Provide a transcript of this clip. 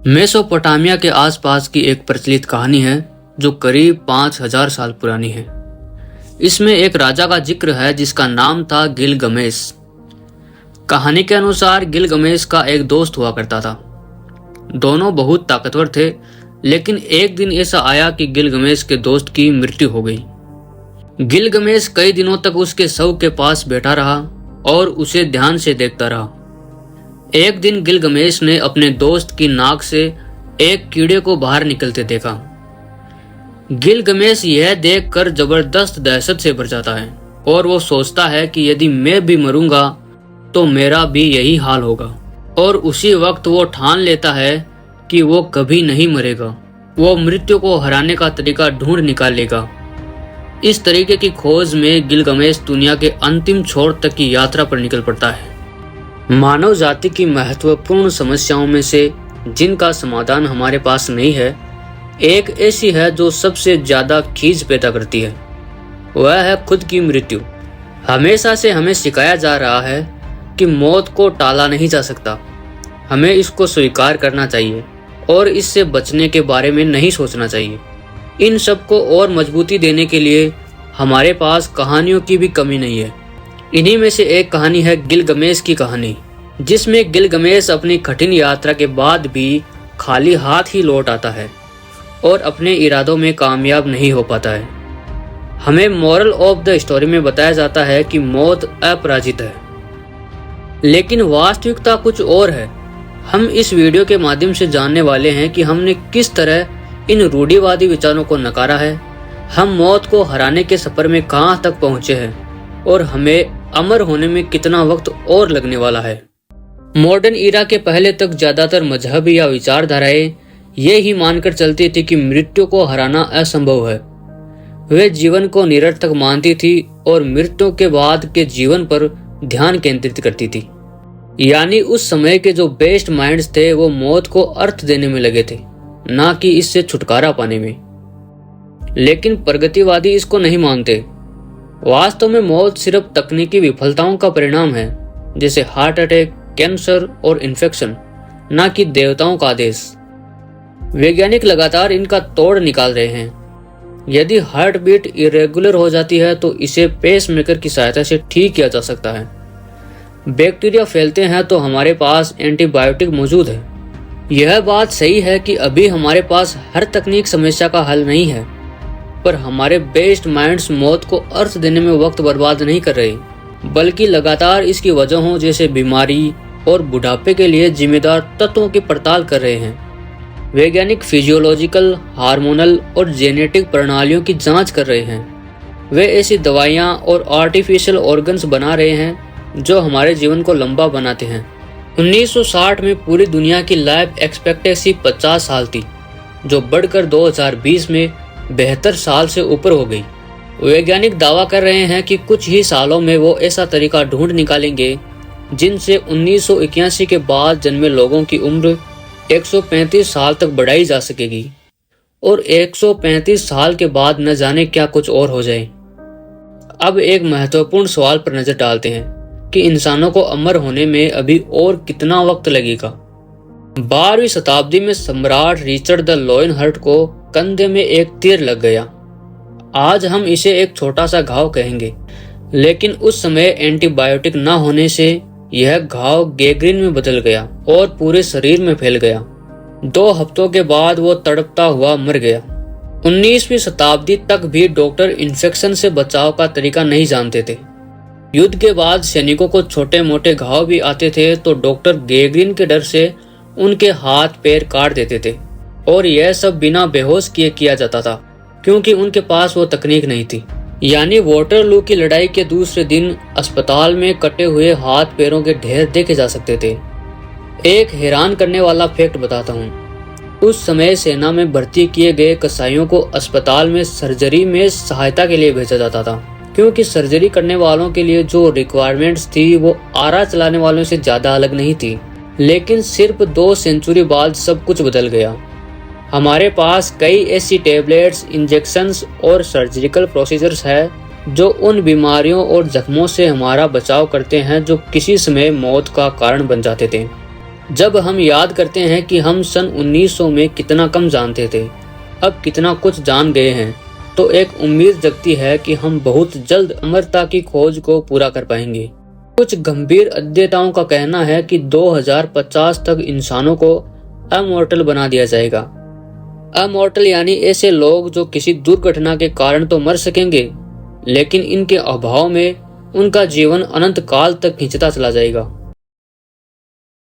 Mesopotamia के आसपास की एक प्रचलित कहानी है जो करीब 5000 साल पुरानी है। इसमें एक राजा का जिक्र है जिसका नाम था गिलगमेश। कहानी के अनुसार गिलगमेश का एक दोस्त हुआ करता था। दोनों बहुत ताकतवर थे, लेकिन एक दिन ऐसा आया कि गिलगमेश के दोस्त की मृत्यु हो गई। गिलगमेश कई दिनों तक उसके शव के पास बैठा रहा और उसे ध्यान से देखता रहा। एक दिन गिलगमेश ने अपने दोस्त की नाक से एक कीड़े को बाहर निकलते देखा। गिलगमेश यह देखकर जबरदस्त दहशत से भर जाता है और वो सोचता है कि यदि मैं भी मरूंगा तो मेरा भी यही हाल होगा। और उसी वक्त वो ठान लेता है कि वो कभी नहीं मरेगा। वो मृत्यु को हराने का तरीका ढूंढ निकालेगा। इस तरीके की खोज में गिलगमेश दुनिया के अंतिम छोर तक की यात्रा पर निकल पड़ता है। मानव जाति की महत्वपूर्ण समस्याओं में से जिनका समाधान हमारे पास नहीं है, एक ऐसी है जो सबसे ज्यादा खींच पैदा करती है। वह है खुद की मृत्यु। हमेशा से हमें सिखाया जा रहा है कि मौत को टाला नहीं जा सकता। हमें इसको स्वीकार करना चाहिए और इससे बचने के बारे में नहीं सोचना चाहिए। इन सब को और मजबूती देने के लिए हमारे पास कहानियों की भी कमी नहीं है। इन्हीं में से एक कहानी है गिलगमेश की कहानी, जिसमें गिलगमेश अपनी कठिन यात्रा के बाद भी खाली हाथ ही लौट आता है और अपने इरादों में कामयाब नहीं हो पाता है। हमें मोरल ऑफ द स्टोरी में बताया जाता है कि मौत अपराजित है, लेकिन वास्तविकता कुछ और है। हम इस वीडियो के माध्यम से जानने वाले हैं कि हमने किस तरह इन रूढ़िवादी विचारों को नकारा है, हम मौत को हराने के सफर में कहां तक पहुंचे हैं और हमें अमर होने में कितना वक्त और लगने वाला है। मॉडर्न ईरा के पहले तक ज्यादातर मजहब या विचारधाराएं ये ही मानकर चलती थी कि मृत्यु को हराना असंभव है। वे जीवन को निरर्थक मानती थी और मृत्यु के बाद के जीवन पर ध्यान केंद्रित करती थी। यानी उस समय के जो बेस्ट माइंड्स थे वो मौत को अर्थ देने में लगे थे, ना कि इससे छुटकारा पाने में। लेकिन प्रगतिवादी इसको नहीं मानते। वास्तव में मौत सिर्फ तकनीकी विफलताओं का परिणाम है, जैसे हार्ट अटैक, कैंसर और इन्फेक्शन, ना कि देवताओं का आदेश। वैज्ञानिक लगातार इनका तोड़ निकाल रहे हैं। यदि हार्ट बीट इरेगुलर हो जाती है तो इसे पेसमेकर की सहायता से ठीक किया जा सकता है। बैक्टीरिया फैलते हैं तो हमारे पास एंटीबायोटिक मौजूद है। यह बात सही है कि अभी हमारे पास हर तकनीक समस्या का हल नहीं है, पर हमारे बेस्ट माइंड्स मौत को अर्थ देने में वक्त बर्बाद नहीं कर रहे, बल्कि लगातार इसकी वजहों जैसे बीमारी और बुढ़ापे के लिए जिम्मेदार तत्वों की पड़ताल कर रहे हैं। वैज्ञानिक फिजियोलॉजिकल, हार्मोनल और जेनेटिक प्रणालियों की जांच कर रहे हैं। वे ऐसी दवाइयां और आर्टिफिशियल ऑर्गन्स बना रहे हैं जो हमारे जीवन को लंबा बनाते हैं। 1960 में पूरी दुनिया की लाइफ एक्सपेक्टेंसी 50 साल थी, जो बढ़कर 2020 में 72 साल से ऊपर हो गई। वैज्ञानिक दावा कर रहे हैं कि कुछ ही सालों में वो ऐसा तरीका ढूंढ निकालेंगे जिनसे 1981 के बाद जन्मे लोगों की उम्र 135 साल तक बढ़ाई जा सकेगी और 135 साल के बाद न जाने क्या कुछ और हो जाए। अब एक महत्वपूर्ण सवाल पर नजर डालते हैं कि इंसानों को अमर होने में अभी और कितना वक्त लगेगा। 12वीं शताब्दी में सम्राट रिचर्ड द लायनहार्ट को कंधे में एक तीर लग गया। आज हम इसे एक छोटा सा घाव कहेंगे, लेकिन उस समय एंटीबायोटिक न होने से यह घाव गैंग्रीन में बदल गया और पूरे शरीर में फैल गया। 2 हफ्तों के बाद वो तड़पता हुआ मर गया। 19वीं शताब्दी तक भी डॉक्टर इन्फेक्शन से बचाव का तरीका नहीं जानते थे। युद्ध के बाद सैनिकों को छोटे मोटे घाव भी आते थे तो डॉक्टर गैंग्रीन के डर से उनके हाथ पैर काट देते थे, और यह सब बिना बेहोश किए किया जाता था क्योंकि उनके पास वो तकनीक नहीं थी। यानी वाटरलू की लड़ाई के दूसरे दिन अस्पताल में कटे हुए हाथ पैरों के ढेर देखे जा सकते थे। एक हैरान करने वाला फैक्ट बताता हूँ। उस समय सेना में भर्ती किए गए कसाईयों को अस्पताल में सर्जरी में सहायता के लिए भेजा जाता था, क्योंकि सर्जरी करने वालों के लिए जो रिक्वायरमेंट्स थी वो आरा चलाने वालों से ज्यादा अलग नहीं थी। लेकिन सिर्फ 2 सेंचुरी बाद सब कुछ बदल गया। हमारे पास कई ऐसी टैबलेट्स, इंजेक्शंस और सर्जिकल प्रोसीजर्स है जो उन बीमारियों और जख्मों से हमारा बचाव करते हैं जो किसी समय मौत का कारण बन जाते थे। जब हम याद करते हैं कि हम सन 1900 में कितना कम जानते थे, अब कितना कुछ जान गए हैं, तो एक उम्मीद जगती है कि हम बहुत जल्द अमरता की खोज को पूरा कर पाएंगे। कुछ गंभीर अध्येताओं का कहना है कि 2050 तक इंसानों को अमॉर्टल बना दिया जाएगा। अमॉर्टल यानी ऐसे लोग जो किसी दुर्घटना के कारण तो मर सकेंगे, लेकिन इनके अभाव में उनका जीवन अनंत काल तक खिंचता चला जाएगा।